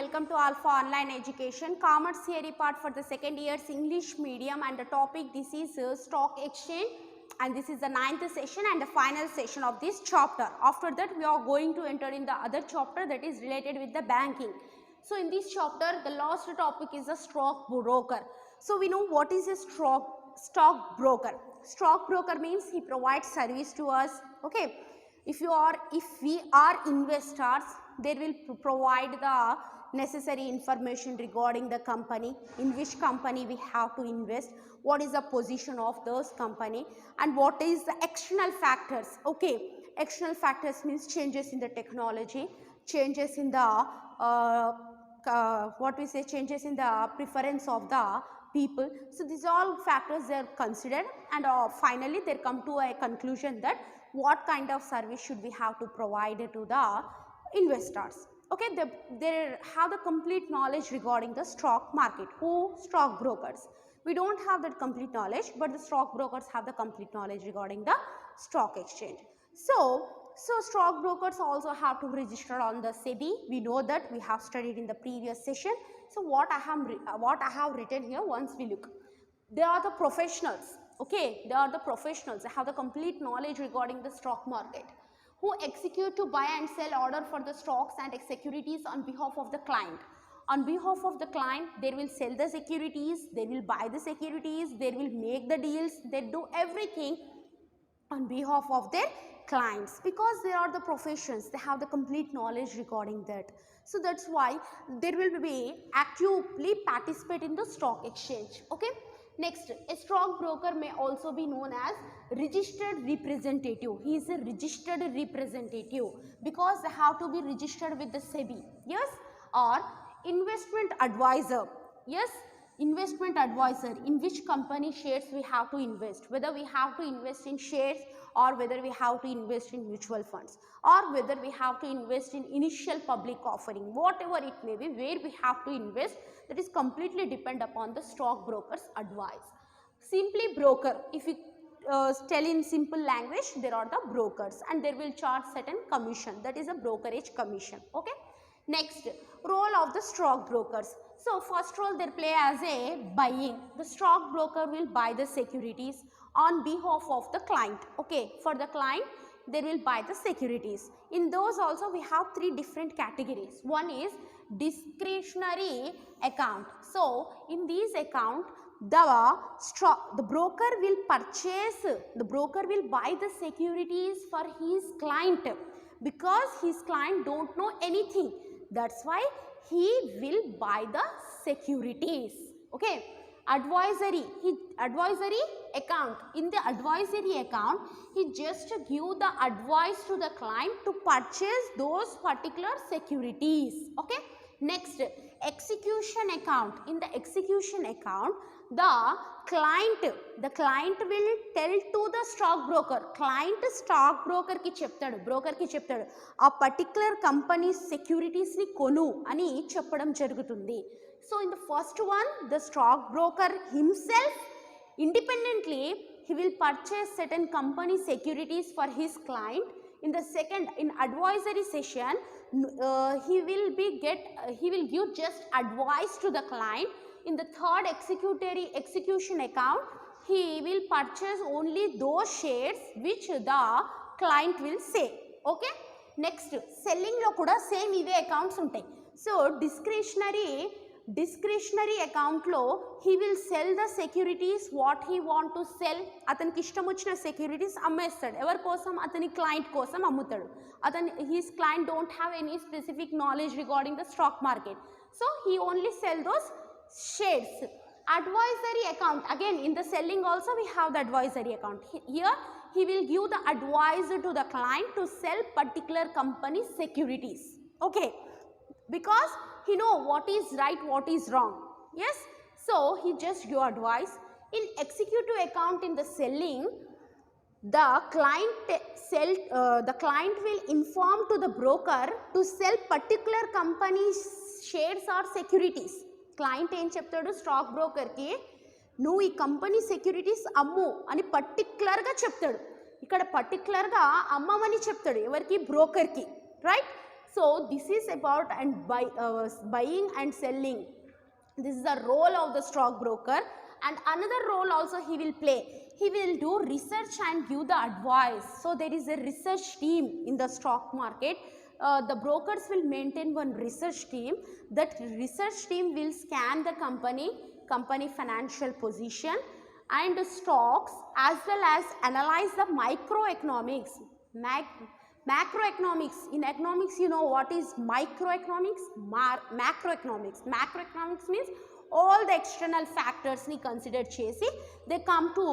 welcome to Alpha Online Education, Commerce Theory part for the second year's English medium, and the topic this is stock exchange, and this is the 9th session and the final session of this chapter. After that we are going to enter in the other chapter that is related with the banking. So in this chapter the last topic is a stock broker. So we know what is a stock broker. Stock broker means he provides service to us. Okay, if we are investors, they will provide the necessary information regarding the company, in which company we have to invest, what is the position of those company, and what is the external factors. Okay, external factors means changes in the technology, changes in the changes in the preference of the people. So these all factors they are considered, and finally they come to a conclusion that what kind of service should we have to provide to the investors. Okay, they have the complete knowledge regarding the stock market. Who? Stock brokers. We don't have that complete knowledge, but the stock brokers have the complete knowledge regarding the stock exchange. So stock brokers also have to register on the SEBI. We know that, we have studied in the previous session. So what I have written here, once we look, they are the professionals. Okay, they are the professionals. They have the complete knowledge regarding the stock market, who execute to buy and sell order for the stocks and securities on behalf of the client. On behalf of the client, they will sell the securities, they will buy the securities, they will make the deals, they do everything on behalf of their clients, because they are the professions. They have the complete knowledge regarding that. So that's why they will be actively participate in the stock exchange. Okay. Next, a stock broker may also be known as registered representative. He is a registered representative because they have to be registered with the SEBI. Yes. Or investment advisor. Yes. Investment advisor, in which company shares we have to invest, whether we have to invest in shares, or whether we have to invest in mutual funds, or whether we have to invest in initial public offering, whatever it may be, where we have to invest, that is completely depend upon the stock broker's advice. Simply broker, if we tell in simple language, there are the brokers and they will charge certain commission, that is a brokerage commission. Okay. Next, role of the stock brokers. So first role they play as a buying. The stock broker will buy the securities on behalf of the client. Okay, for the client they will buy the securities. In those also we have three different categories. One is discretionary account. So in this account the broker will buy the securities for his client, because his client don't know anything. That's why he will buy the securities. Okay. Advisory account. In the advisory account, he just give the advice to the client to purchase those particular securities. Okay. Next, execution account. In the execution account, the client will tell to the stock broker. Client stock broker ki cheptadu a particular company securities ni konu ani cheppadam jarugutundi. So in the first one, the stock broker himself independently he will purchase certain company securities for his client. In the second, in advisory session, he will give just advice to the client. In the third execution account, he will purchase only those shares which the client will say. Okay. Next, selling lo kuda same ive accounts untai. So discretionary account lo he will sell the securities what he want to sell. Ataniki ishtam vachina securities ammestadu. Evar kosam? Atani client kosam ammutadu. His client don't have any specific knowledge regarding the stock market, so he only sell those shares. Advisory account, again in the selling also we have the advisory account. Here he will give the advice to the client to sell particular company securities. Okay, because he know what is right, what is wrong. Yes, so he just give advice. In executive account, in the selling, the client will inform to the broker to sell particular company's shares or securities. Client ఏం చెప్తాడు stock బ్రోకర్కి, నువ్వు ఈ company securities అమ్ము అని పర్టికులర్గా చెప్తాడు. ఇక్కడ పర్టికులర్గా అమ్మమని చెప్తాడు ఎవరికి? బ్రోకర్కి. Right. So this is about buying and selling. This is the role of the stockbroker, and another role also he will play. He will do research and give the advice. So there is a research team in the stock market. The brokers will maintain one research team. That research team will scan the company financial position and stocks, as well as analyze the microeconomics, macroeconomics. In economics, you know what is microeconomics, macroeconomics. Macroeconomics means all the external factors ni consider chesi, they come to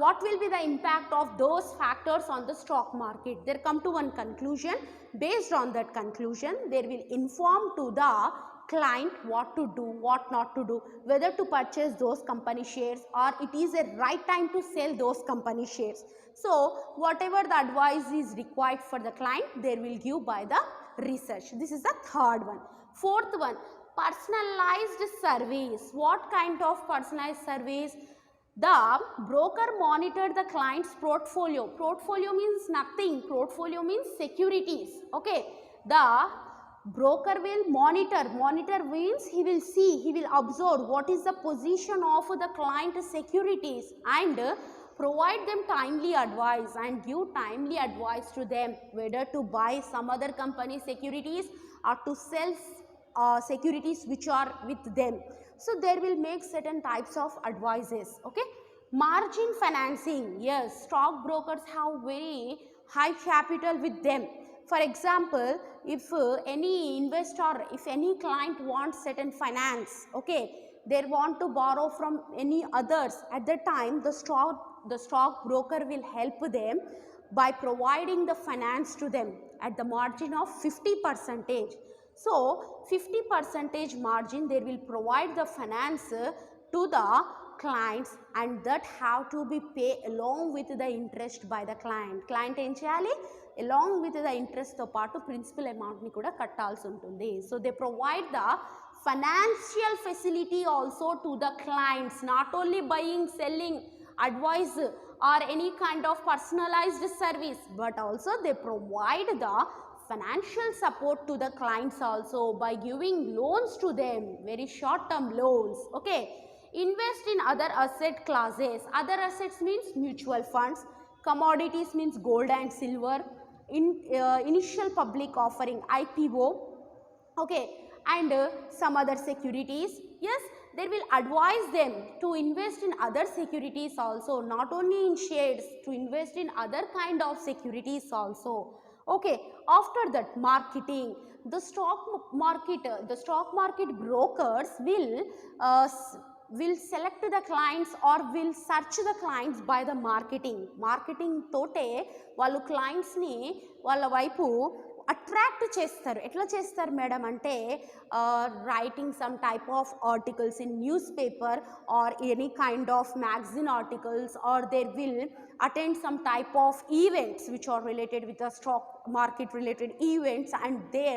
what will be the impact of those factors on the stock market. They come to one conclusion. Based on that conclusion, they will inform to the client what to do, what not to do, whether to purchase those company shares or it is a right time to sell those company shares. So whatever the advice is required for the client, they will give by the research. This is the third one. Fourth one, personalized service. What kind of personalized service? The broker monitored the client's portfolio. Portfolio means nothing. Portfolio means securities. Okay. The broker will monitor. Monitor means he will see, he will observe what is the position of the client securities and provide them timely advice and give timely advice to them whether to buy some other company securities or to sell securities which are with them. So there will make certain types of advices. Okay. Margin financing. Yes, stock brokers have very high capital with them. For example, if any investor, if any client wants certain finance, okay, they want to borrow from any others, at that time the stock broker will help them by providing the finance to them at the margin of 50%. So 50% margin they will provide the finance to the clients, and that have to be paid along with the interest by the client. Client em cheyali, along with the interest తో పాటు principal amount ని కూడా కట్టాల్సి ఉంటుంది. So they provide the financial facility also to the clients, not only buying, selling, advice or any kind of personalized service, but also they provide the financial support to the clients also by giving loans to them, very short term loans. Okay. Invest in other asset classes. Other assets means mutual funds, commodities means gold and silver, initial public offering IPO, okay, and some other securities. Yes, they will advise them to invest in other securities also, not only in shares, to invest in other kind of securities also. Okay, after that, marketing. The stock market brokers will select the clients or will search the clients by the marketing తోటే వాళ్ళు clients ని వాళ్ళ వైపు attract చేస్తారు. ఎట్లా చేస్తారు madam అంటే writing some type of articles in newspaper or any kind of magazine articles or they will attend some type of events which are related with the stock market related events, and they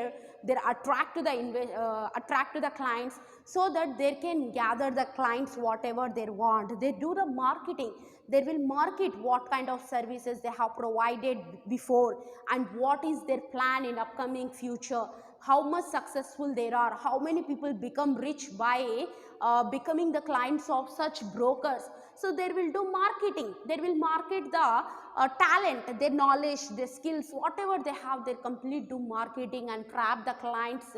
attract to the clients so that they can gather the clients whatever they want. They do the marketing. They will market what kind of services they have provided before and what is their plan in upcoming future, how much successful they are, how many people become rich by becoming the clients of such brokers. So they will do marketing. They will market the talent, their knowledge, their skills, whatever they have, they complete do marketing and trap the clients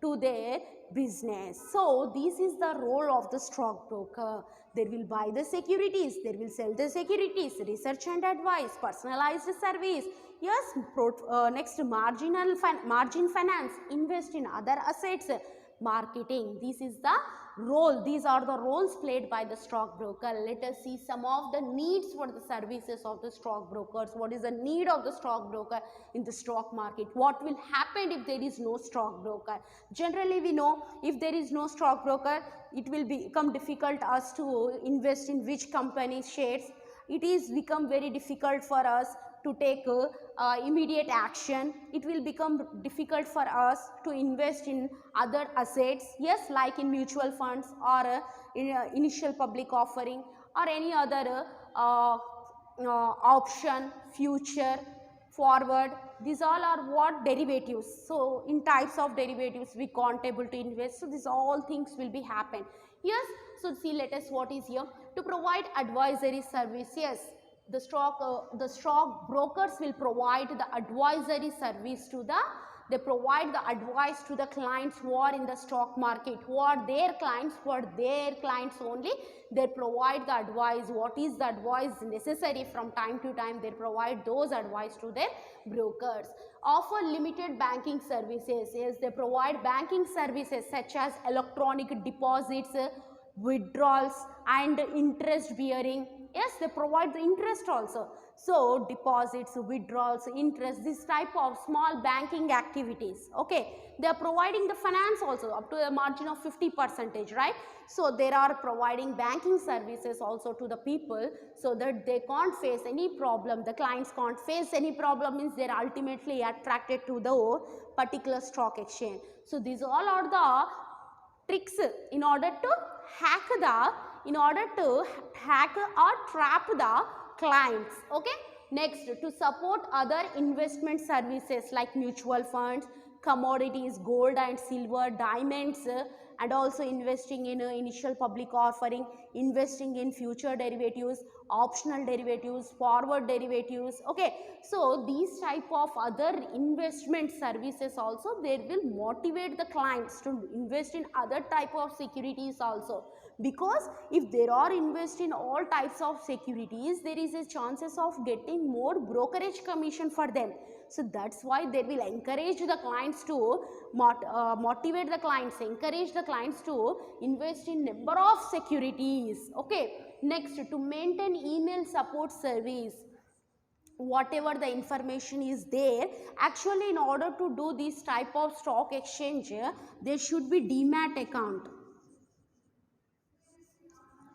to their business. So this is the role of the stockbroker. They will buy the securities, they will sell the securities, research and advice, personalized service. Yes, next margin finance, invest in other assets, marketing. This is the role. These are the roles played by the stockbroker. Let us see some of the needs for the services of the stockbrokers. What is the need of the stockbroker in the stock market? What will happen if there is no stockbroker? Generally, we know if there is no stockbroker, it will become difficult us to invest in which company shares. It is become very difficult for us to take immediate action. It will become difficult for us to invest in other assets, yes, like in mutual funds or in initial public offering or any other option, future, forward. These all are what? Derivatives. So in types of derivatives we can't able to invest. So these all things will be happen. Yes. So see, let us what is here to provide advisory service. Yes, the stock brokers will provide the advisory service to the, they provide the advice to the clients who are in the stock market, who are their clients, for their clients only. They provide the advice, what is the advice necessary from time to time, they provide those advice to their brokers. Offer limited banking services. Yes, they provide banking services such as electronic deposits, withdrawals and interest bearing. Yes, they provide the interest also. So deposits, withdrawals, interest, this type of small banking activities. Okay, they are providing the finance also up to a margin of 50%, right? So they are providing banking services also to the people, so that they can't face any problem, the clients can't face any problem, means they are ultimately attracted to the particular stock exchange. So these all are the tricks in order to hack or trap the clients. Okay, next, to support other investment services like mutual funds, commodities, gold and silver, diamonds, and also investing in initial public offering, investing in future derivatives, optional derivatives, forward derivatives. Okay, so these type of other investment services also, they will motivate the clients to invest in other type of securities also, because if there are invest in all types of securities, there is a chances of getting more brokerage commission for them. So that's why they will encourage the clients to motivate the clients, encourage the clients to invest in number of securities. Okay, next, to maintain email support service, whatever the information is there, actually in order to do this type of stock exchange, there should be demat account.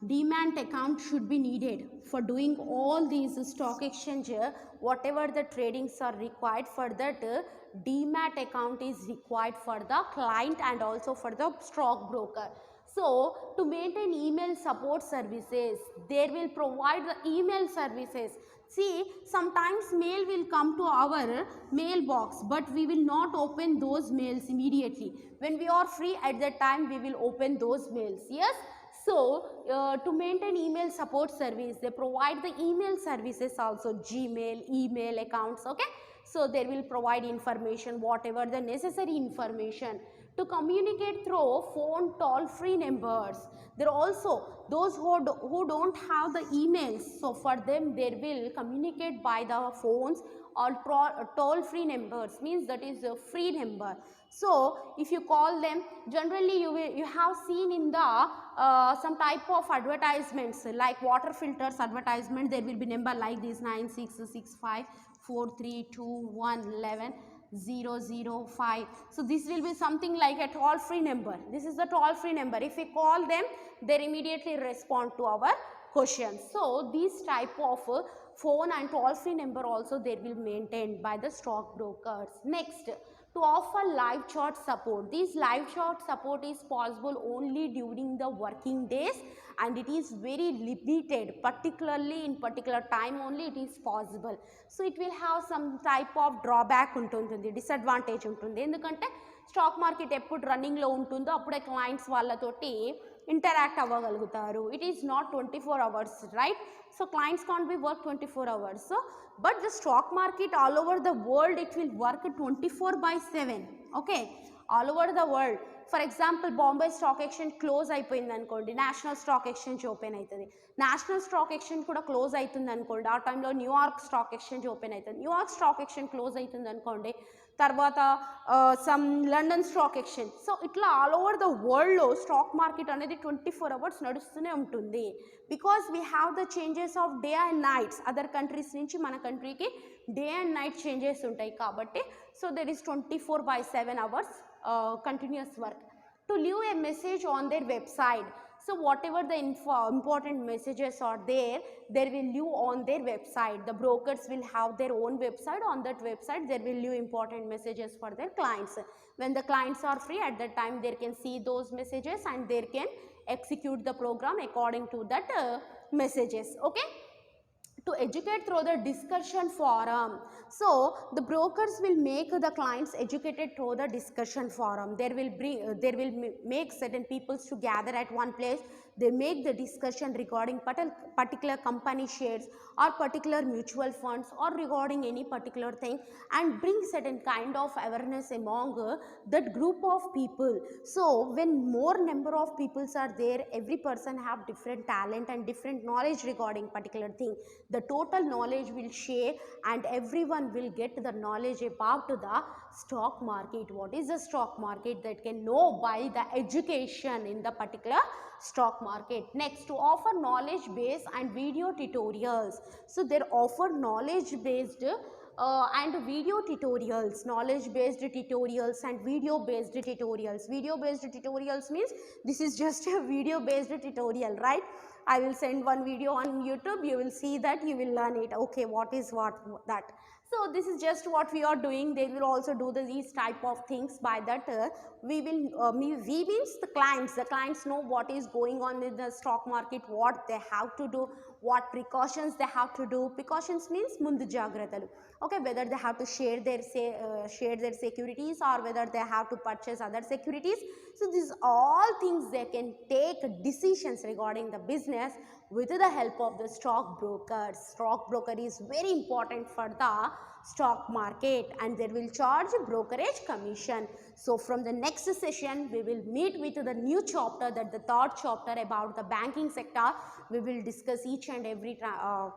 Demat account should be needed for doing all these stock exchange, whatever the tradings are required. For that, demat account is required for the client and also for the stock broker. So to maintain email support services, they will provide the email services. See, sometimes mail will come to our mailbox, but we will not open those mails immediately. When we are free at that time, we will open those mails. Yes. So to maintain email support service, they provide the email services also, Gmail, email accounts. Okay, so they will provide information, whatever the necessary information. To communicate through phone toll-free numbers, there are also those who don't have the emails, so for them they will communicate by the phones or toll-free numbers, means that is a free number. So if you call them, generally you have seen in the some type of advertisements like water filters advertisement, there will be number like this 9665 432111 005. So this will be something like a toll free number. This is the toll free number. If we call them, they immediately respond to our questions. So these type of phone and toll free number also they will maintained by the stock brokers. Next, to offer live chat support. This live chat support is possible only during the working days, and it is very limited, particularly in particular time only it is possible. So it will have some type of drawback untundi, disadvantage untundi, endukante stock market eppudu running lo untundo appude clients vallatoti interact avvagalugutaru. It is not 24 hours, right? So clients can't be work 24 hours. So but the stock market all over the world, it will work 24/7. Okay, all over the world. For example, Bombay Stock Exchange close అయిపోయింది అనుకోండి, national stock exchange open అవుతుంది. National stock exchange కూడా close అవుతుంది అనుకోండి, ఆ టైంలో New York stock exchange open అవుతుంది. New York stock exchange close అవుతుంది అనుకోండి, తర్వాత some London stock exchange. So ఇట్లా ఆల్ ఓవర్ ద వరల్డ్లో స్టాక్ మార్కెట్ అనేది 24 hours నడుస్తూనే ఉంటుంది. Because we have the changes of day and nights, other countries నుంచి మన కంట్రీకి డే అండ్ నైట్ చేంజెస్ ఉంటాయి కాబట్టి, so there is 24/7 hours continuous work. To leave a message on their website, so whatever the important messages are there, they will leave on their website. The brokers will have their own website. On that website they will leave important messages for their clients. When the clients are free at that time, they can see those messages and they can execute the program according to that messages. Okay, to educate through the discussion forum. So the brokers will make the clients educated through the discussion forum. There will make certain peoples to gather at one place. They make the discussion regarding particular company shares or particular mutual funds or regarding any particular thing, and bring certain kind of awareness among that group of people. So when more number of peoples are there, every person have different talent and different knowledge regarding particular thing. The total knowledge will share and everyone will get the knowledge about the stock market. What is the stock market? That can know by the education in the particular stock market. Next, to offer knowledge based and video tutorials. So they offer knowledge based and video tutorials, knowledge based tutorials and video based tutorials. Video based tutorials means this is just a video based tutorial, right? I will send one video on YouTube, you will see that, you will learn it. Okay, what is what that? So this is just what we are doing. They will also do these type of things. By that we means the clients know what is going on in the stock market, what they have to do, what precautions they have to do. Precautions means mundu jagratalu. Okay, whether they have to share their securities or whether they have to purchase other securities. So these all things they can take decisions regarding the business with the help of the stock brokers. Stock broker is very important for the stock market and they will charge brokerage commission. So from the next session we will meet with the new chapter, that the third chapter about the banking sector. We will discuss each and every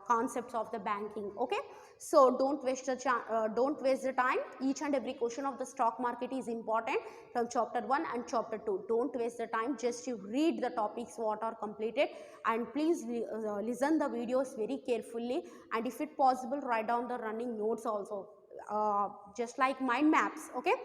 concepts of the banking. Okay, so don't waste the time. Each and every question of the stock market is important from chapter 1 and chapter 2. Don't waste the time, just you read the topics what are completed, and please listen the videos very carefully, and if it possible write down the running notes also, just like mind maps. Okay.